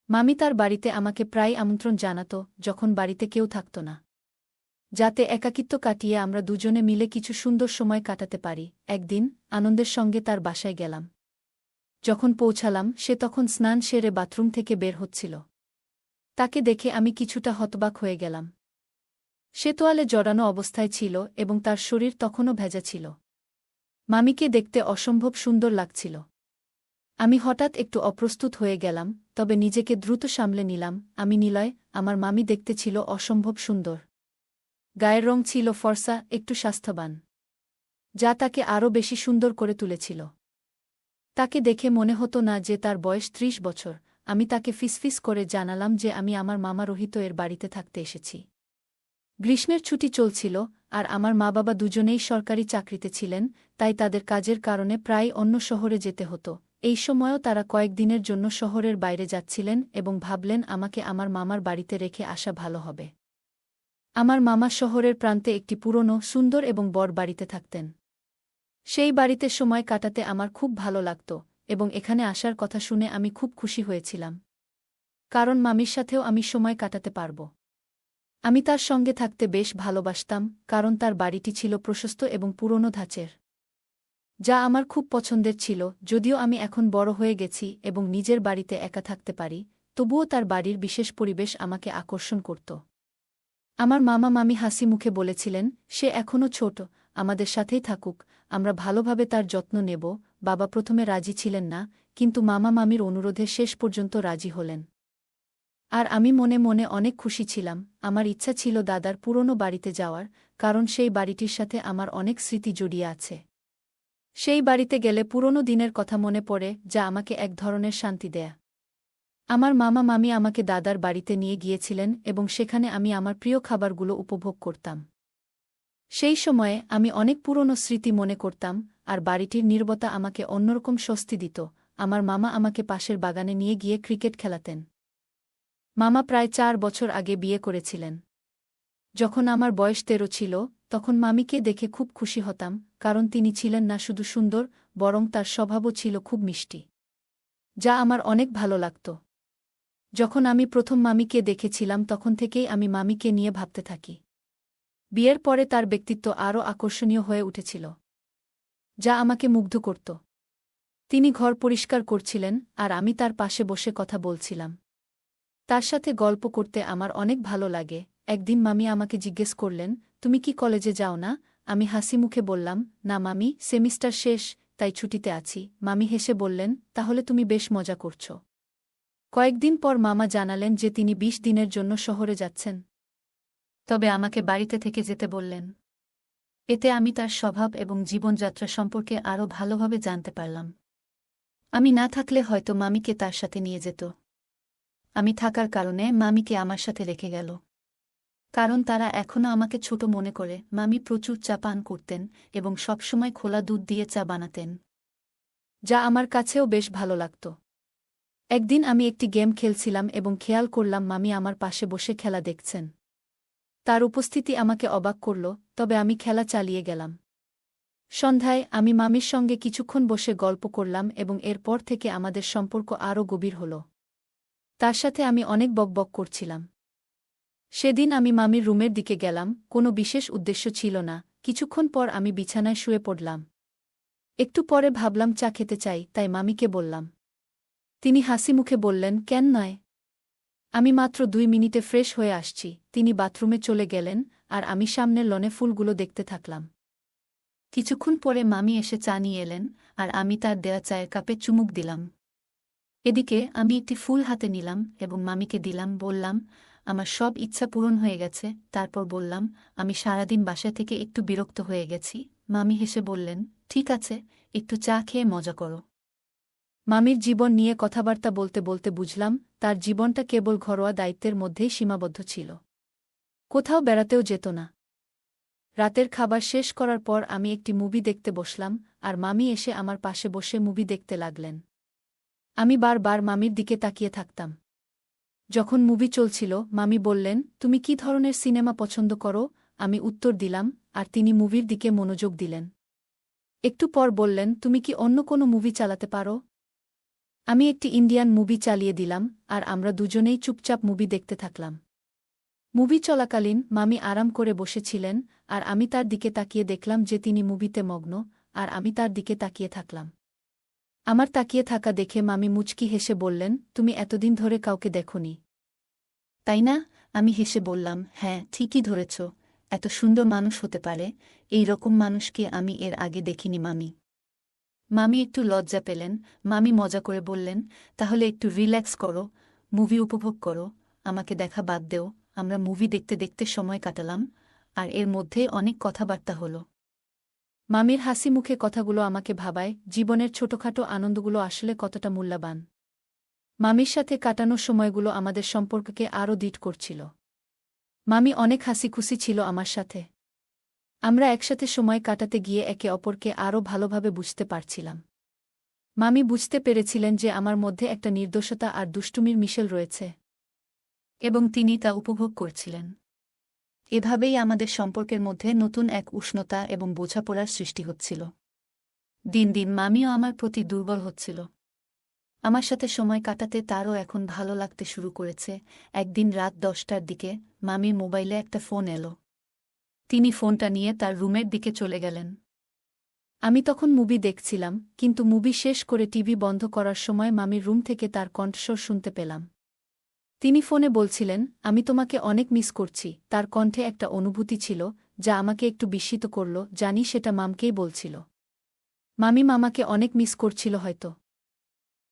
মামি তার বাড়িতে আমাকে প্রায় আমন্ত্রণ জানাত যখন বাড়িতে কেউ থাকত না, যাতে একাকিত্ব কাটিয়ে আমরা দুজনে মিলে কিছু সুন্দর সময় কাটাতে পারি। একদিন আনন্দের সঙ্গে তার বাসায় গেলাম। যখন পৌঁছালাম সে তখন স্নান সেরে বাথরুম থেকে বের হচ্ছিল। তাকে দেখে আমি কিছুটা হতবাক হয়ে গেলাম। সে তোয়ালে জড়ানো অবস্থায় ছিল এবং তার শরীর তখনও ভেজা ছিল। মামিকে দেখতে অসম্ভব সুন্দর লাগছিল। আমি হঠাৎ একটু অপ্রস্তুত হয়ে গেলাম, তবে নিজেকে দ্রুত সামলে নিলাম। আমি নিলয়, আমার মামি দেখতে ছিল অসম্ভব সুন্দর। গায়ের রং ছিল ফর্সা, একটু স্বাস্থ্যবান, যা তাকে আরও বেশি সুন্দর করে তুলেছিল। তাকে দেখে মনে হতো না যে তার বয়স ৩০ বছর। আমি তাকে ফিসফিস করে জানালাম যে আমি আমার মামা রোহিত এর বাড়িতে থাকতে এসেছি। গ্রীষ্মের ছুটি চলছিল, আর আমার মা বাবা দুজনেই সরকারি চাকরিতে ছিলেন, তাই তাদের কাজের কারণে প্রায় অন্য শহরে যেতে হতো। এই সময়ও তারা কয়েকদিনের জন্য শহরের বাইরে যাচ্ছিলেন এবং ভাবলেন আমাকে আমার মামার বাড়িতে রেখে আসা ভালো হবে। আমার মামা শহরের প্রান্তে একটি পুরনো, সুন্দর এবং বড় বাড়িতে থাকতেন। সেই বাড়িতে সময় কাটাতে আমার খুব ভালো লাগত এবং এখানে আসার কথা শুনে আমি খুব খুশি হয়েছিলাম, কারণ মামির সাথেও আমি সময় কাটাতে পারব। আমি তার সঙ্গে থাকতে বেশ ভালোবাসতাম, কারণ তার বাড়িটি ছিল প্রশস্ত এবং পুরনো ধাঁচের, যা আমার খুব পছন্দের ছিল। যদিও আমি এখন বড় হয়ে গেছি এবং নিজের বাড়িতে একা থাকতে পারি, তবুও তার বাড়ির বিশেষ পরিবেশ আমাকে আকর্ষণ করত। আমার মামা মামি হাসি মুখে বলেছিলেন, সে এখনও ছোট, আমাদের সাথেই থাকুক, আমরা ভালোভাবে তার যত্ন নেব। বাবা প্রথমে রাজি ছিলেন না, কিন্তু মামা মামির অনুরোধে শেষ পর্যন্ত রাজি হলেন। আর আমি মনে মনে অনেক খুশি ছিলাম। আমার ইচ্ছা ছিল দাদার পুরনো বাড়িতে যাওয়ার, কারণ সেই বাড়িটির সাথে আমার অনেক স্মৃতি জড়িয়ে আছে। সেই বাড়িতে গেলে পুরনো দিনের কথা মনে পড়ে, যা আমাকে এক ধরনের শান্তি দেয়। আমার মামা মামি আমাকে দাদার বাড়িতে নিয়ে গিয়েছিলেন এবং সেখানে আমি আমার প্রিয় খাবারগুলো উপভোগ করতাম। সেই সময়ে আমি অনেক পুরনো স্মৃতি মনে করতাম, আর বাড়িটির নীরবতা আমাকে অন্যরকম স্বস্তি দিত। আমার মামা আমাকে পাশের বাগানে নিয়ে গিয়ে ক্রিকেট খেলাতেন। মামা প্রায় ৪ বছর আগে বিয়ে করেছিলেন। যখন আমার বয়স ১৩ ছিল, তখন মামিকে দেখে খুব খুশি হতাম, কারণ তিনি ছিলেন না শুধু সুন্দর, বরং তার স্বভাবও ছিল খুব মিষ্টি, যা আমার অনেক ভালো লাগত। যখন আমি প্রথম মামিকে দেখেছিলাম তখন থেকেই আমি মামিকে নিয়ে ভাবতে থাকি। বিয়ের পরে তার ব্যক্তিত্ব আরও আকর্ষণীয় হয়ে উঠেছিল, যা আমাকে মুগ্ধ করত। তিনি ঘর পরিষ্কার করছিলেন, আর আমি তার পাশে বসে কথা বলছিলাম। তার সাথে গল্প করতে আমার অনেক ভালো লাগে। একদিন মামি আমাকে জিজ্ঞেস করলেন, তুমি কি কলেজে যাও না? আমি হাসি মুখে বললাম, না মামি, সেমিস্টার শেষ, তাই ছুটিতে আছি। মামি হেসে বললেন, তাহলে তুমি বেশ মজা করছ। কয়েকদিন পর মামা জানালেন যে তিনি ২০ দিনের জন্য শহরে যাচ্ছেন, তবে আমাকে বাড়িতে থেকে যেতে বললেন। এতে আমি তার স্বভাব এবং জীবনযাত্রা সম্পর্কে আরও ভালোভাবে জানতে পারলাম। আমি না থাকলে হয়তো মামিকে তার সাথে নিয়ে যেত। আমি থাকার কারণে মামিকে আমার সাথে রেখে গেল, কারণ তারা এখনও আমাকে ছোট মনে করে। মামি প্রচুর চা পান করতেন এবং সবসময় খোলা দুধ দিয়ে চা বানাতেন, যা আমার কাছেও বেশ ভালো লাগত। একদিন আমি একটি গেম খেলছিলাম এবং খেয়াল করলাম মামি আমার পাশে বসে খেলা দেখছেন। তার উপস্থিতি আমাকে অবাক করল, তবে আমি খেলা চালিয়ে গেলাম। সন্ধ্যায় আমি মামির সঙ্গে কিছুক্ষণ বসে গল্প করলাম এবং এরপর থেকে আমাদের সম্পর্ক আরও গভীর হল। তার সাথে আমি অনেক বকবক করছিলাম। সেদিন আমি মামির রুমের দিকে গেলাম, কোনো বিশেষ উদ্দেশ্য ছিল না। কিছুক্ষণ পর আমি বিছানায় শুয়ে পড়লাম। একটু পরে ভাবলাম চা খেতে চাই, তাই মামিকে বললাম। তিনি হাসি মুখে বললেন, কেন নয়, আমি মাত্র ২ মিনিটে ফ্রেশ হয়ে আসছি। তিনি বাথরুমে চলে গেলেন, আর আমি সামনের লনে ফুলগুলো দেখতে থাকলাম। কিছুক্ষণ পরে মামি এসে চা নিয়ে এলেন, আর আমি তার দেয়া চায়ের কাপে চুমুক দিলাম। এদিকে আমি একটি ফুল হাতে নিলাম এবং মামিকে দিলাম। বললাম, আমার সব ইচ্ছা পূরণ হয়ে গেছে। তারপর বললাম, আমি সারাদিন বাসা থেকে একটু বিরক্ত হয়ে গেছি। মামি হেসে বললেন, ঠিক আছে, একটু চা খেয়ে মজা করো। মামির জীবন নিয়ে কথাবার্তা বলতে বলতে বুঝলাম, তার জীবনটা কেবল ঘরোয়া দায়িত্বের মধ্যেই সীমাবদ্ধ ছিল। কোথাও বেড়াতেও যেত না। রাতের খাবার শেষ করার পর আমি একটি মুভি দেখতে বসলাম, আর মামি এসে আমার পাশে বসে মুভি দেখতে লাগলেন। আমি বারবার মামির দিকে তাকিয়ে থাকতাম। যখন মুভি চলছিল, মামি বললেন, তুমি কি ধরনের সিনেমা পছন্দ করো? আমি উত্তর দিলাম, আর তিনি মুভির দিকে মনোযোগ দিলেন। একটু পর বললেন, তুমি কি অন্য কোনো মুভি চালাতে পারো? আমি একটি ইন্ডিয়ান মুভি চালিয়ে দিলাম আর আমরা দুজনেই চুপচাপ মুভি দেখতে থাকলাম। মুভি চলাকালীন মামি আরাম করে বসেছিলেন আর আমি তার দিকে তাকিয়ে দেখলাম যে তিনি মুভিতে মগ্ন, আর আমি তার দিকে তাকিয়ে থাকলাম। আমার তাকিয়ে থাকা দেখে মামি মুচকি হেসে বললেন, তুমি এতদিন ধরে কাউকে দেখোনি, তাই না? আমি হেসে বললাম, হ্যাঁ, ঠিকই ধরেছ, এত সুন্দর মানুষ হতে পারে, এই রকম মানুষকে আমি এর আগে দেখিনি মামি। মামি একটু লজ্জা পেলেন। মামি মজা করে বললেন, তাহলে একটু রিল্যাক্স করো, মুভি উপভোগ করো, আমাকে দেখা বাদ দেও। আমরা মুভি দেখতে দেখতে সময় কাটালাম, আর এর মধ্যে অনেক কথাবার্তা হলো। মামির হাসি মুখে কথাগুলো আমাকে ভাবায় জীবনের ছোটখাটো আনন্দগুলো আসলে কতটা মূল্যবান। মামির সাথে কাটানো সময়গুলো আমাদের সম্পর্ককে আরও দৃঢ় করছিল। মামি অনেক হাসিখুশি ছিল আমার সাথে। আমরা একসাথে সময় কাটাতে গিয়ে একে অপরকে আরও ভালোভাবে বুঝতে পারছিলাম। মামি বুঝতে পেরেছিলেন যে আমার মধ্যে একটা নির্দোষতা আর দুষ্টুমির মিশেল রয়েছে, এবং তিনি তা উপভোগ করছিলেন। এভাবেই আমাদের সম্পর্কের মধ্যে নতুন এক উষ্ণতা এবং বোঝাপড়ার সৃষ্টি হচ্ছিল। দিন দিন মামিও আমার প্রতি দুর্বল হচ্ছিল। আমার সাথে সময় কাটাতে তারও এখন ভালো লাগতে শুরু করেছে। একদিন রাত 10টার দিকে মামির মোবাইলে একটা ফোন এলো। তিনি ফোনটা নিয়ে তার রুমের দিকে চলে গেলেন। আমি তখন মুভি দেখছিলাম, কিন্তু মুভি শেষ করে টিভি বন্ধ করার সময় মামির রুম থেকে তার কণ্ঠস্বর শুনতে পেলাম। তিনি ফোনে বলছিলেন, আমি তোমাকে অনেক মিস করছি। তার কণ্ঠে একটা অনুভূতি ছিল যা আমাকে একটু বিস্মিত করল। জানি সেটা মামকেই বলছিল। মামি মামাকে অনেক মিস করছিল হয়তো।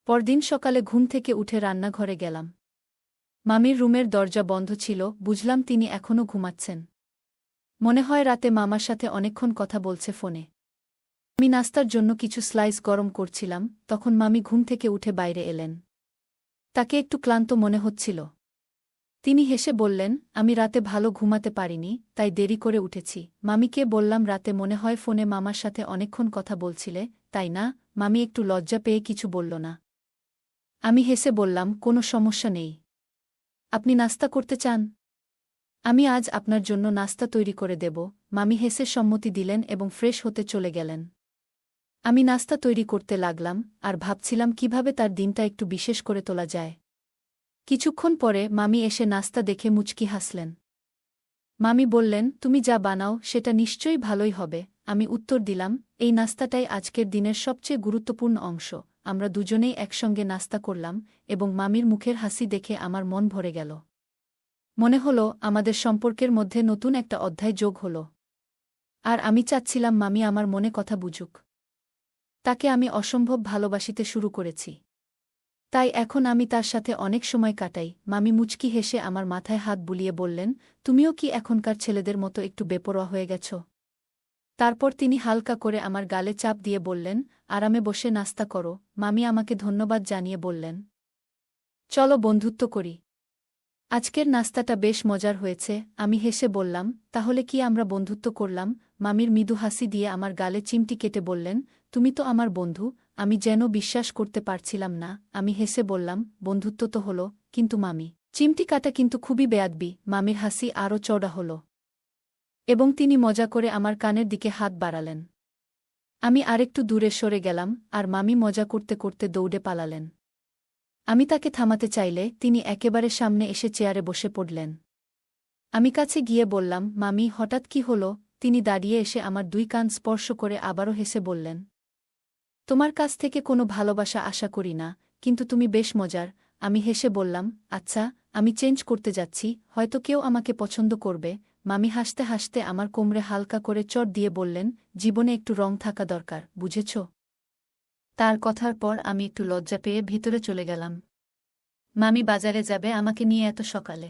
পরদিন সকালে ঘুম থেকে উঠে রান্নাঘরে গেলাম। মামির রুমের দরজা বন্ধ ছিল। বুঝলাম তিনি এখনও ঘুমাচ্ছেন। মনে হয় রাতে মামার সাথে অনেকক্ষণ কথা বলছে ফোনে। আমি নাস্তার জন্য কিছু স্লাইস গরম করছিলাম, তখন মামি ঘুম থেকে উঠে বাইরে এলেন। তাকে একটু ক্লান্ত মনে হচ্ছিল। তিনি হেসে বললেন, আমি রাতে ভালো ঘুমাতে পারিনি, তাই দেরি করে উঠেছি। মামিকে বললাম, রাতে মনে হয় ফোনে মামার সাথে অনেকক্ষণ কথা বলছিলে, তাই না? মামি একটু লজ্জা পেয়ে কিছু বলল না। আমি হেসে বললাম, কোনো সমস্যা নেই। আপনি নাস্তা করতে চান? আমি আজ আপনার জন্য নাস্তা তৈরি করে দেব। মামি হেসে সম্মতি দিলেন এবং ফ্রেশ হতে চলে গেলেন। আমি নাস্তা তৈরি করতে লাগলাম আর ভাবছিলাম কিভাবে তার দিনটা একটু বিশেষ করে তোলা যায়। কিছুক্ষণ পরে মামি এসে নাস্তা দেখে মুচকি হাসলেন। মামি বললেন, তুমি যা বানাও সেটা নিশ্চয়ই ভালোই হবে। আমি উত্তর দিলাম, এই নাস্তাটাই আজকের দিনের সবচেয়ে গুরুত্বপূর্ণ অংশ। আমরা দুজনেই একসঙ্গে নাস্তা করলাম এবং মামির মুখের হাসি দেখে আমার মন ভরে গেল। মনে হল আমাদের সম্পর্কের মধ্যে নতুন একটা অধ্যায় যোগ হল। আর আমি চাচ্ছিলাম মামি আমার মনে কথা বুঝুক। তাকে আমি অসম্ভব ভালোবাসিতে শুরু করেছি। তাই এখন আমি তার সাথে অনেক সময় কাটাই। মামি মুচকি হেসে আমার মাথায় হাত বুলিয়ে বললেন, তুমিও কি এখনকার ছেলেদের মতো একটু বেপরোয়া হয়ে গেছ? তারপর তিনি হালকা করে আমার গালে চাপ দিয়ে বললেন, আরামে বসে নাস্তা করো। মামি আমাকে ধন্যবাদ জানিয়ে বললেন, চলো বন্ধুত্ব করি। আজকের নাস্তাটা বেশ মজার হয়েছে। আমি হেসে বললাম, তাহলে কি আমরা বন্ধুত্ব করলাম? মামির মৃদু হাসি দিয়ে আমার গালে চিমটি কেটে বললেন, তুমি তো আমার বন্ধু। আমি যেন বিশ্বাস করতে পারছিলাম না। আমি হেসে বললাম, বন্ধুত্ব তো হলো, কিন্তু মামি। চিমটি কাটা কিন্তু খুবই বেয়াদবি। মামির হাসি আরও চওড়া হল এবং তিনি মজা করে আমার কানের দিকে হাত বাড়ালেন। আমি আরেকটু দূরে সরে গেলাম আর মামি মজা করতে করতে দৌড়ে পালালেন। আমি তাকে থামাতে চাইলে তিনি একেবারে সামনে এসে চেয়ারে বসে পড়লেন। আমি কাছে গিয়ে বললাম, মামি, হঠাৎ কি হল? তিনি দাঁড়িয়ে এসে আমার 2 কান স্পর্শ করে আবারও হেসে বললেন, তোমার কাছ থেকে কোনো ভালোবাসা আশা করি না, কিন্তু তুমি বেশ মজার। আমি হেসে বললাম, আচ্ছা, আমি চেঞ্জ করতে যাচ্ছি, হয়তো কেউ আমাকে পছন্দ করবে। মামি হাসতে হাসতে আমার কোমরে হালকা করে চড় দিয়ে বললেন, জীবনে একটু রং থাকা দরকার, বুঝেছ? তার কথার পর আমি একটু লজ্জা পেয়ে ভিতরে চলে গেলাম। মামি বাজারে যাবে আমাকে নিয়ে এত সকালে।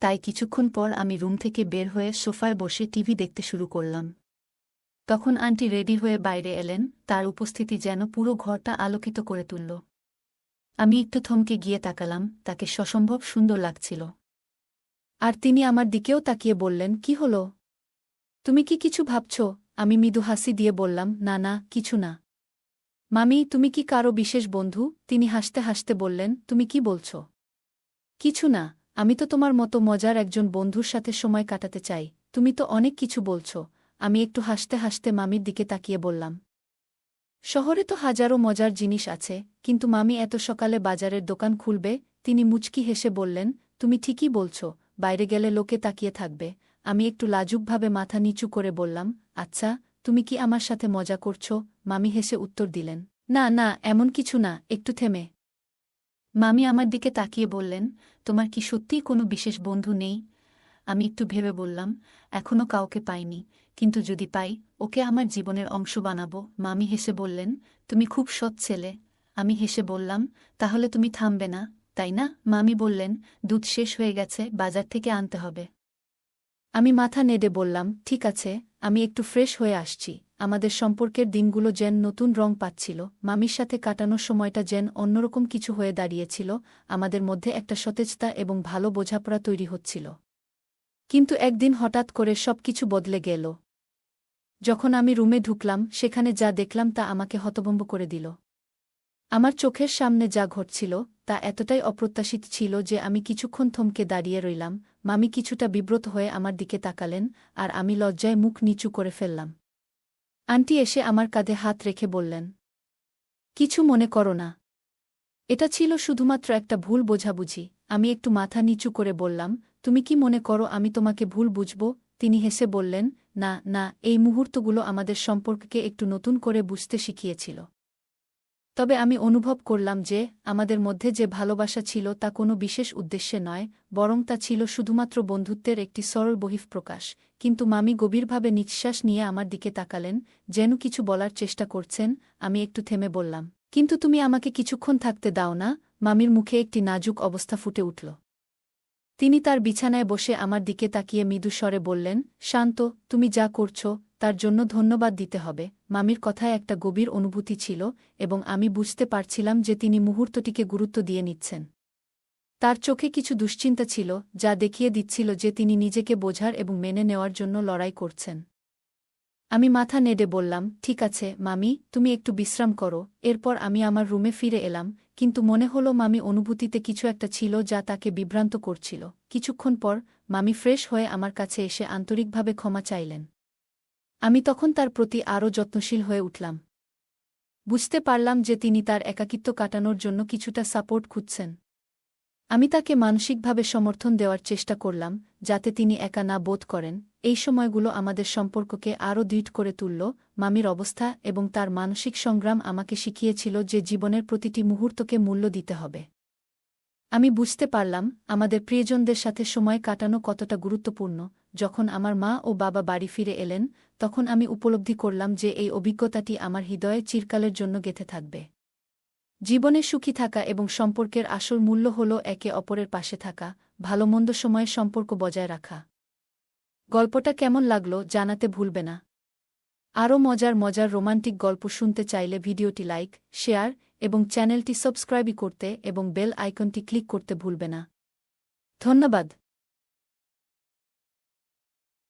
তাই কিছুক্ষণ পর আমি রুম থেকে বের হয়ে সোফায় বসে টিভি দেখতে শুরু করলাম। তখন আন্টি রেডি হয়ে বাইরে এলেন। তার উপস্থিতি যেন পুরো ঘরটা আলোকিত করে তুলল। আমি একটু থমকে গিয়ে তাকালাম। তাকে সসম্ভব সুন্দর লাগছিল। আর তিনি আমার দিকেও তাকিয়ে বললেন, কি হল? তুমি কি কিছু ভাবছ? আমি মৃদু হাসি দিয়ে বললাম, না না, কিছু না। মামি, তুমি কি কারো বিশেষ বন্ধু? তিনি হাসতে হাসতে বললেন, তুমি কি বলছ? কিছু না, আমি তো তোমার মতো মজার একজন বন্ধুর সাথে সময় কাটাতে চাই। তুমি তো অনেক কিছু বলছ। আমি একটু হাসতে হাসতে মামির দিকে তাকিয়ে বললাম, শহরে তো হাজারো মজার জিনিস আছে, কিন্তু মামি এত সকালে বাজারের দোকান খুলবে? তিনি মুচকি হেসে বললেন, তুমি ঠিকই বলছ, বাইরে গেলে লোকে তাকিয়ে থাকবে। আমি একটু লাজুকভাবে মাথা নিচু করে বললাম, আচ্ছা, তুমি কি আমার সাথে মজা করছ? মামি হেসে উত্তর দিলেন, না না, এমন কিছু না, একটু থেমে। মামি আমার দিকে তাকিয়ে বললেন, তোমার কি সত্যিই কোনো বিশেষ বন্ধু নেই? আমি একটু ভেবে বললাম, এখনও কাউকে পাইনি, কিন্তু যদি পাই, ওকে আমার জীবনের অংশ বানাবো। মামি হেসে বললেন, তুমি খুব সৎ ছেলে। আমি হেসে বললাম, তাহলে তুমি থামবে না, তাই না? মামি বললেন, দুধ শেষ হয়ে গেছে, বাজার থেকে আনতে হবে। আমি মাথা নেড়ে বললাম, ঠিক আছে, আমি একটু ফ্রেশ হয়ে আসছি। আমাদের সম্পর্কের দিনগুলো যেন নতুন রং পাচ্ছিল, মামির সাথে কাটানোর সময়টা যেন অন্যরকম কিছু হয়ে দাঁড়িয়েছিল, আমাদের মধ্যে একটা সতেজতা এবং ভালো বোঝাপড়া তৈরি হচ্ছিল। কিন্তু একদিন হঠাৎ করে সবকিছু বদলে গেল। যখন আমি রুমে ঢুকলাম, সেখানে যা দেখলাম তা আমাকে হতভম্ব করে দিল। আমার চোখের সামনে যা ঘটছিল তা এতটাই অপ্রত্যাশিত ছিল যে আমি কিছুক্ষণ থমকে দাঁড়িয়ে রইলাম। মামি কিছুটা বিব্রত হয়ে আমার দিকে তাকালেন, আর আমি লজ্জায় মুখ নিচু করে ফেললাম। আন্টি এসে আমার কাঁধে হাত রেখে বললেন, কিছু মনে করো না, এটা ছিল শুধুমাত্র একটা ভুল বোঝাবুঝি। আমি একটু মাথা নিচু করে বললাম, তুমি কি মনে করো আমি তোমাকে ভুল বুঝব? তিনি হেসে বললেন, না না, এই মুহূর্তগুলো আমাদের সম্পর্ককে একটু নতুন করে বুঝতে শিখিয়েছিল। তবে আমি অনুভব করলাম যে আমাদের মধ্যে যে ভালোবাসা ছিল তা কোনো বিশেষ উদ্দেশ্যে নয়, বরং তা ছিল শুধুমাত্র বন্ধুত্বের একটি সরল বহিঃপ্রকাশ। কিন্তু মামি গভীরভাবে নিঃশ্বাস নিয়ে আমার দিকে তাকালেন, যেন কিছু বলার চেষ্টা করছেন। আমি একটু থেমে বললাম, কিন্তু তুমি আমাকে কিছুক্ষণ থাকতে দাও না? মামির মুখে একটি নাজুক অবস্থা ফুটে উঠল। তিনি তার বিছানায় বসে আমার দিকে তাকিয়ে মৃদু স্বরে বললেন, শান্ত, তুমি যা করছ তার জন্য ধন্যবাদ দিতে হবে। মামির কথায় একটা গভীর অনুভূতি ছিল, এবং আমি বুঝতে পারছিলাম যে তিনি মুহূর্তটিকে গুরুত্ব দিয়ে নিচ্ছেন। তার চোখে কিছু দুশ্চিন্তা ছিল, যা দেখিয়ে দিচ্ছিল যে তিনি নিজেকে বোঝার এবং মেনে নেওয়ার জন্য লড়াই করছেন। আমি মাথা নেড়ে বললাম, ঠিক আছে মামি, তুমি একটু বিশ্রাম করো। এরপর আমি আমার রুমে ফিরে এলাম, কিন্তু মনে হলো মামি অনুভূতিতে কিছু একটা ছিল যা তাকে বিভ্রান্ত করছিল। কিছুক্ষণ পর মামি ফ্রেশ হয়ে আমার কাছে এসে আন্তরিকভাবে ক্ষমা চাইলেন। আমি তখন তার প্রতি আরও যত্নশীল হয়ে উঠলাম। বুঝতে পারলাম যে তিনি তার একাকিত্ব কাটানোর জন্য কিছুটা সাপোর্ট খুঁজছেন। আমি তাকে মানসিকভাবে সমর্থন দেওয়ার চেষ্টা করলাম, যাতে তিনি একা না বোধ করেন। এই সময়গুলো আমাদের সম্পর্ককে আরও দৃঢ় করে তুলল। মামির অবস্থা এবং তার মানসিক সংগ্রাম আমাকে শিখিয়েছিল যে জীবনের প্রতিটি মুহূর্তকে মূল্য দিতে হবে। আমি বুঝতে পারলাম আমাদের প্রিয়জনদের সাথে সময় কাটানো কতটা গুরুত্বপূর্ণ। যখন আমার মা ও বাবা বাড়ি ফিরে এলেন, তখন আমি উপলব্ধি করলাম যে এই অভিজ্ঞতাটি আমার হৃদয়ে চিরকালের জন্য গেঁথে থাকবে। জীবনে সুখী থাকা এবং সম্পর্কের আসল মূল্য হল একে অপরের পাশে থাকা, ভালোমন্দ সময়ে সম্পর্ক বজায় রাখা। গল্পটা কেমন লাগলো জানাতে ভুলবে না। আরও মজার মজার রোমান্টিক গল্প শুনতে চাইলে ভিডিওটি লাইক, শেয়ার এবং চ্যানেলটি সাবস্ক্রাইব করতে এবং বেল আইকনটি ক্লিক করতে ভুলবে না। ধন্যবাদ।